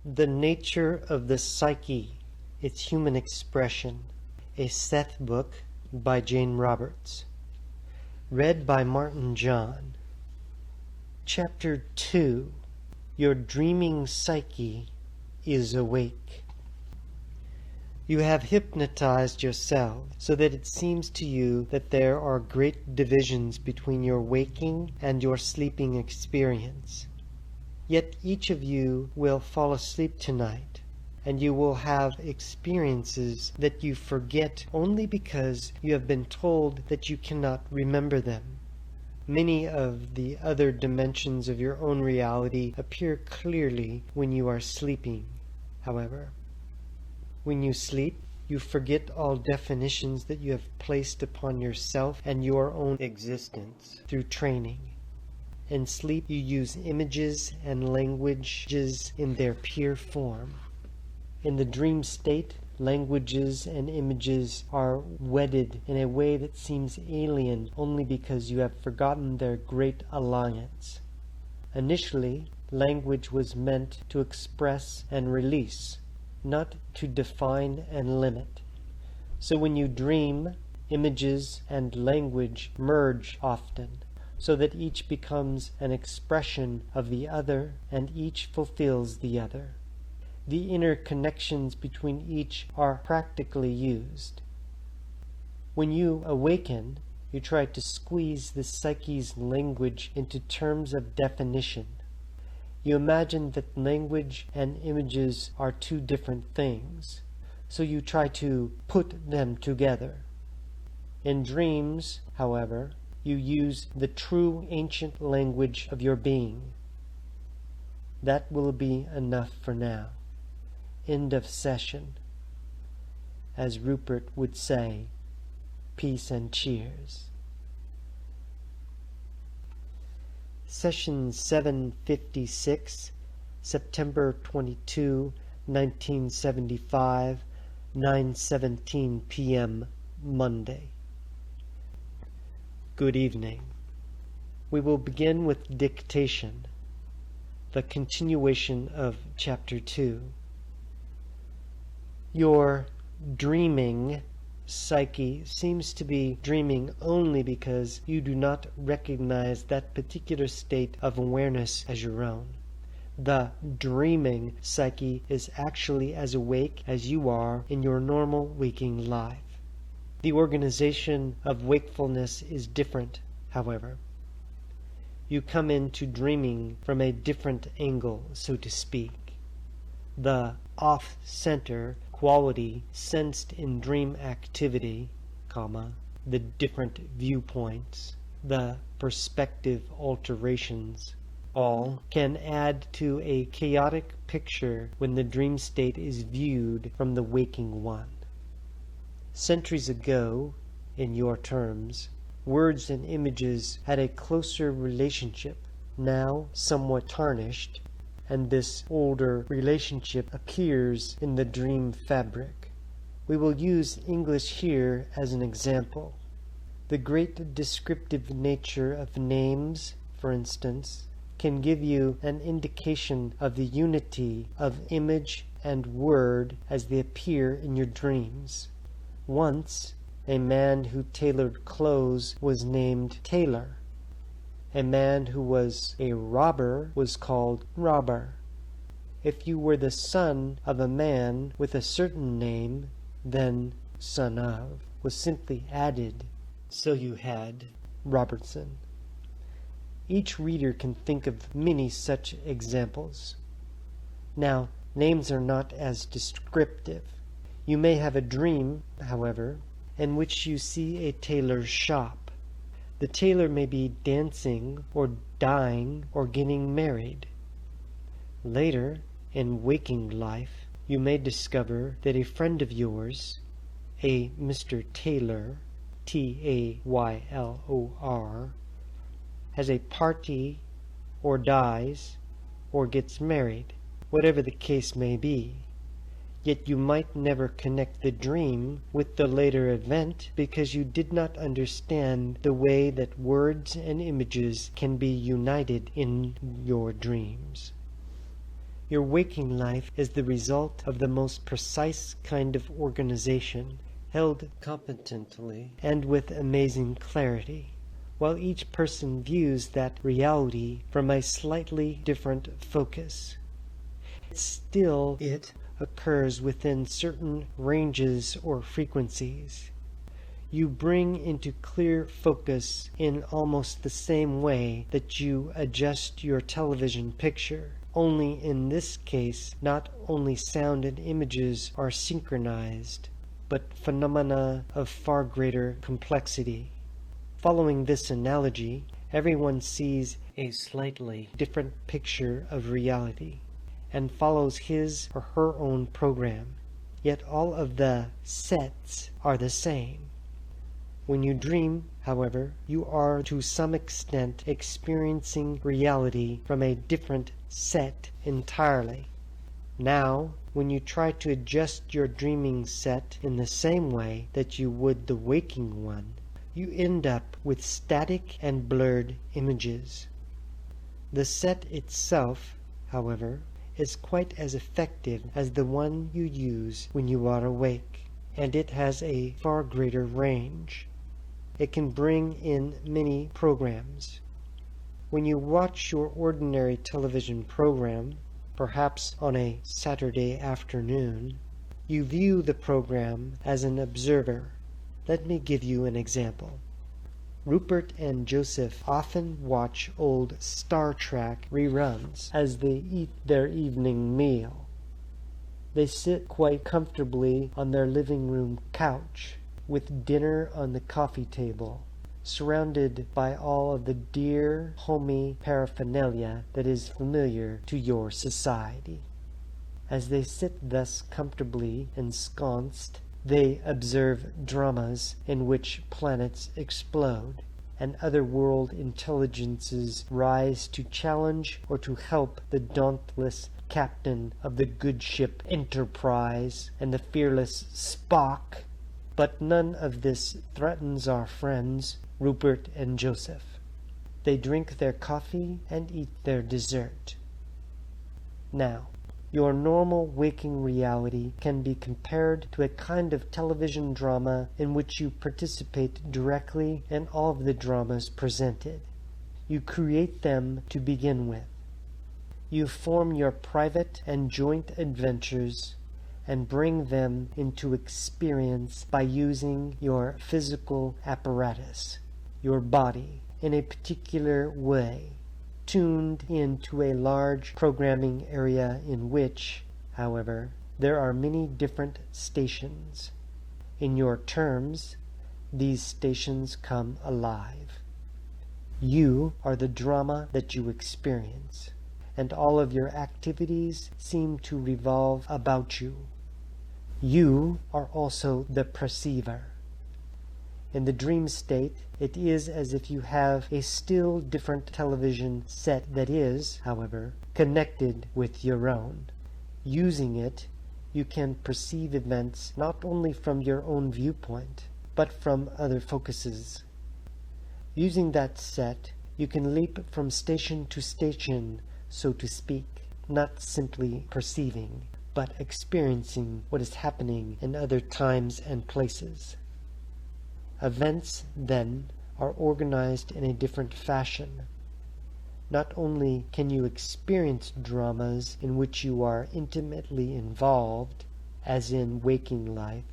The Nature of the Psyche, Its Human Expression, a Seth book by Jane Roberts. Read by Martin John. Chapter 2. Your Dreaming Psyche is Awake. You have hypnotized yourself so that it seems to you that there are great divisions between your waking and your sleeping experience. Yet each of you will fall asleep tonight, and you will have experiences that you forget only because you have been told that you cannot remember them. Many of the other dimensions of your own reality appear clearly when you are sleeping, however. When you sleep, you forget all definitions that you have placed upon yourself and your own existence through training. In sleep, you use images and languages in their pure form. In the dream state, languages and images are wedded in a way that seems alien only because you have forgotten their great alliance. Initially, language was meant to express and release, not to define and limit. So when you dream, images and language merge often, so that each becomes an expression of the other and each fulfills the other. The inner connections between each are practically used. When you awaken, you try to squeeze the psyche's language into terms of definition. You imagine that language and images are two different things, so you try to put them together. In dreams, however, you use the true ancient language of your being. That will be enough for now. End of session. As Rupert would say, peace and cheers. Session 756, September 22, 1975, 9:17 p.m. Monday. Good evening. We will begin with dictation, the continuation of Chapter 2. Your dreaming psyche seems to be dreaming only because you do not recognize that particular state of awareness as your own. The dreaming psyche is actually as awake as you are in your normal waking life. The organization of wakefulness is different, however. You come into dreaming from a different angle, so to speak. The off-center quality sensed in dream activity, the different viewpoints, the perspective alterations, all can add to a chaotic picture when the dream state is viewed from the waking one. Centuries ago, in your terms, words and images had a closer relationship, now somewhat tarnished, and this older relationship appears in the dream fabric. We will use English here as an example. The great descriptive nature of names, for instance, can give you an indication of the unity of image and word as they appear in your dreams. Once, a man who tailored clothes was named Tailor. A man who was a robber was called Robber. If you were the son of a man with a certain name, then son of was simply added, so you had Robertson. Each reader can think of many such examples. Now, names are not as descriptive. You may have a dream, however, in which you see a tailor's shop. The tailor may be dancing or dying or getting married. Later, in waking life, you may discover that a friend of yours, a Mr. Taylor, Taylor, has a party or dies or gets married, whatever the case may be. Yet you might never connect the dream with the later event because you did not understand the way that words and images can be united in your dreams. Your waking life is the result of the most precise kind of organization, held competently and with amazing clarity, while each person views that reality from a slightly different focus. Still, it occurs within certain ranges or frequencies. You bring into clear focus in almost the same way that you adjust your television picture, only in this case not only sound and images are synchronized, but phenomena of far greater complexity. Following this analogy, everyone sees a slightly different picture of reality and follows his or her own program, yet all of the sets are the same. When you dream, however, you are to some extent experiencing reality from a different set entirely. Now, when you try to adjust your dreaming set in the same way that you would the waking one, you end up with static and blurred images. The set itself, however, is quite as effective as the one you use when you are awake, and it has a far greater range. It can bring in many programs. When you watch your ordinary television program, perhaps on a Saturday afternoon, you view the program as an observer. Let me give you an example. Rupert and Joseph often watch old Star Trek reruns as they eat their evening meal. They sit quite comfortably on their living room couch, with dinner on the coffee table, surrounded by all of the dear, homey paraphernalia that is familiar to your society. As they sit thus comfortably ensconced, they observe dramas in which planets explode, and other world intelligences rise to challenge or to help the dauntless captain of the good ship Enterprise and the fearless Spock. But none of this threatens our friends, Rupert and Joseph. They drink their coffee and eat their dessert. Now, your normal waking reality can be compared to a kind of television drama in which you participate directly in all of the dramas presented. You create them to begin with. You form your private and joint adventures and bring them into experience by using your physical apparatus, your body, in a particular way, tuned into a large programming area in which, however, there are many different stations. In your terms, these stations come alive. You are the drama that you experience, and all of your activities seem to revolve about you. You are also the perceiver. In the dream state, it is as if you have a still different television set that is, however, connected with your own. Using it, you can perceive events not only from your own viewpoint, but from other focuses. Using that set, you can leap from station to station, so to speak, not simply perceiving, but experiencing what is happening in other times and places. Events, then, are organized in a different fashion. Not only can you experience dramas in which you are intimately involved, as in waking life,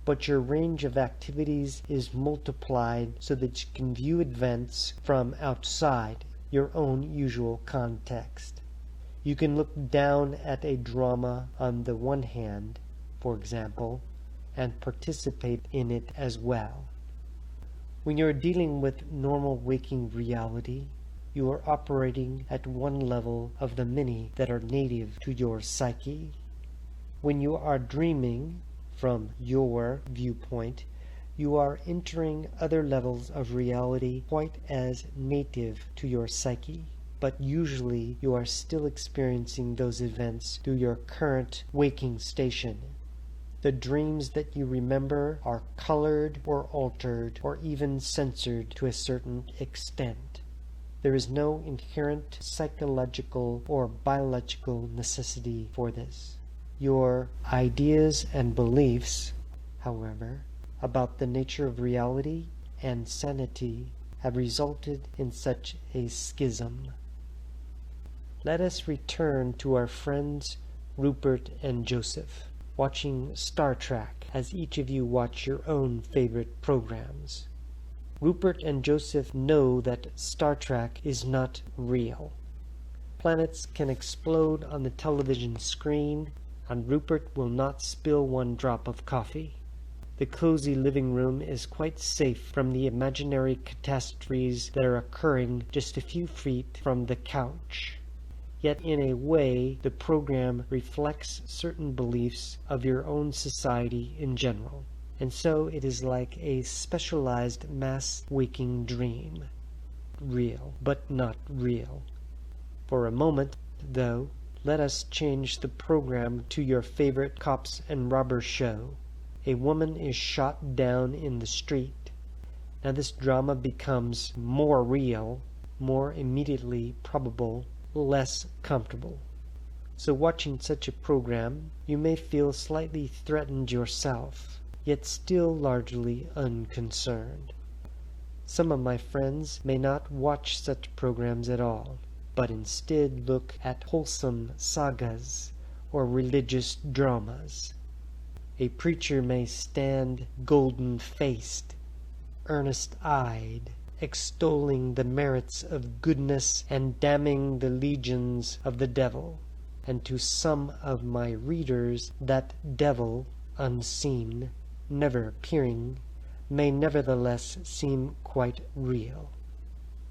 but your range of activities is multiplied so that you can view events from outside your own usual context. You can look down at a drama on the one hand, for example, and participate in it as well. When you are dealing with normal waking reality, you are operating at one level of the many that are native to your psyche. When you are dreaming, from your viewpoint, you are entering other levels of reality quite as native to your psyche. But usually you are still experiencing those events through your current waking station. The dreams that you remember are colored or altered or even censored to a certain extent. There is no inherent psychological or biological necessity for this. Your ideas and beliefs, however, about the nature of reality and sanity have resulted in such a schism. Let us return to our friends Rupert and Joseph, watching Star Trek as each of you watch your own favorite programs. Rupert and Joseph know that Star Trek is not real. Planets can explode on the television screen, and Rupert will not spill one drop of coffee. The cozy living room is quite safe from the imaginary catastrophes that are occurring just a few feet from the couch. Yet in a way, the program reflects certain beliefs of your own society in general, and so it is like a specialized mass waking dream. Real, but not real. For a moment, though, let us change the program to your favorite cops and robbers show. A woman is shot down in the street. Now this drama becomes more real, more immediately probable, less comfortable. So watching such a program, you may feel slightly threatened yourself, yet still largely unconcerned. Some of my friends may not watch such programs at all, but instead look at wholesome sagas or religious dramas. A preacher may stand golden-faced, earnest-eyed, extolling the merits of goodness and damning the legions of the devil, and to some of my readers that devil, unseen, never appearing, may nevertheless seem quite real.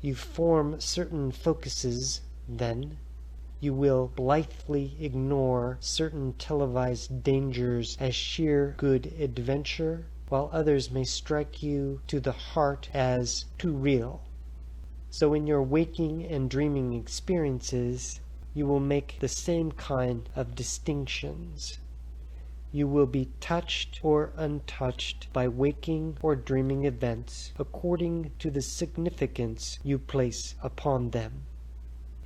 You form certain focuses, then. You will blithely ignore certain televised dangers as sheer good adventure, while others may strike you to the heart as too real. So in your waking and dreaming experiences, you will make the same kind of distinctions. You will be touched or untouched by waking or dreaming events according to the significance you place upon them.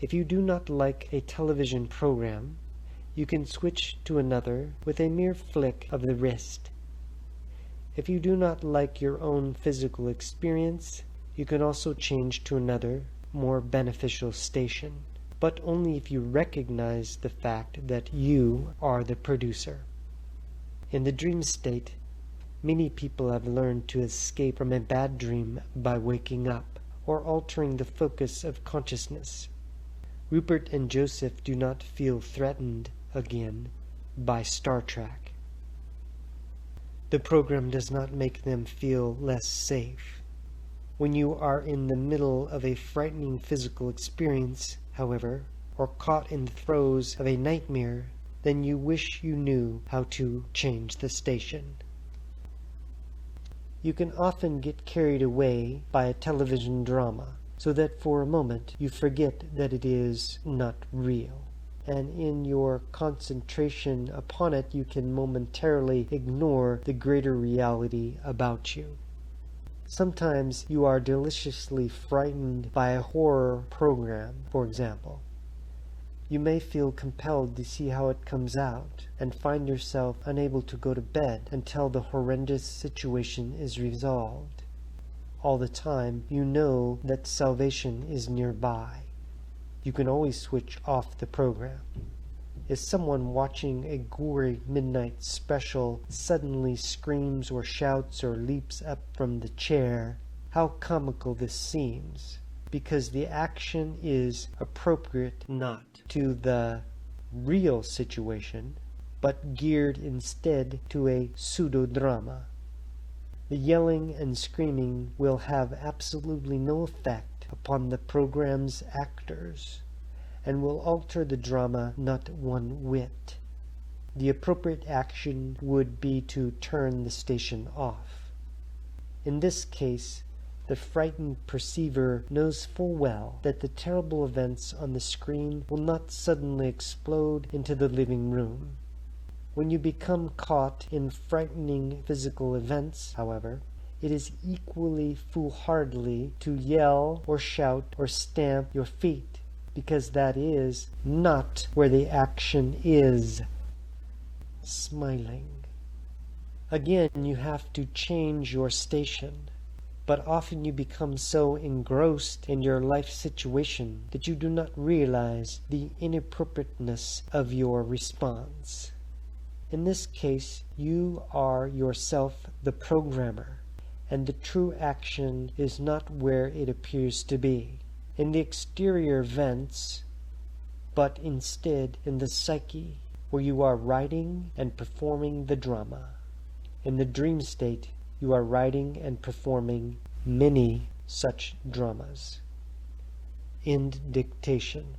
If you do not like a television program, you can switch to another with a mere flick of the wrist. If you do not like your own physical experience, you can also change to another, more beneficial station, but only if you recognize the fact that you are the producer. In the dream state, many people have learned to escape from a bad dream by waking up or altering the focus of consciousness. Rupert and Joseph do not feel threatened again by Star Trek. The program does not make them feel less safe. When you are in the middle of a frightening physical experience, however, or caught in the throes of a nightmare, then you wish you knew how to change the station. You can often get carried away by a television drama, so that for a moment you forget that it is not real, and in your concentration upon it you can momentarily ignore the greater reality about you. Sometimes you are deliciously frightened by a horror program, for example. You may feel compelled to see how it comes out, and find yourself unable to go to bed until the horrendous situation is resolved. All the time, you know that salvation is nearby. You can always switch off the program. If someone watching a gory midnight special suddenly screams or shouts or leaps up from the chair, how comical this seems, because the action is appropriate not to the real situation, but geared instead to a pseudo-drama. The yelling and screaming will have absolutely no effect upon the program's actors, and will alter the drama not one whit. The appropriate action would be to turn the station off. In this case, the frightened perceiver knows full well that the terrible events on the screen will not suddenly explode into the living room. When you become caught in frightening physical events, however, it is equally foolhardy to yell or shout or stamp your feet, because that is not where the action is. Smiling. Again, you have to change your station, but often you become so engrossed in your life situation that you do not realize the inappropriateness of your response. In this case, you are yourself the programmer, and the true action is not where it appears to be, in the exterior events, but instead in the psyche, where you are writing and performing the drama. In the dream state, you are writing and performing many such dramas. End dictation.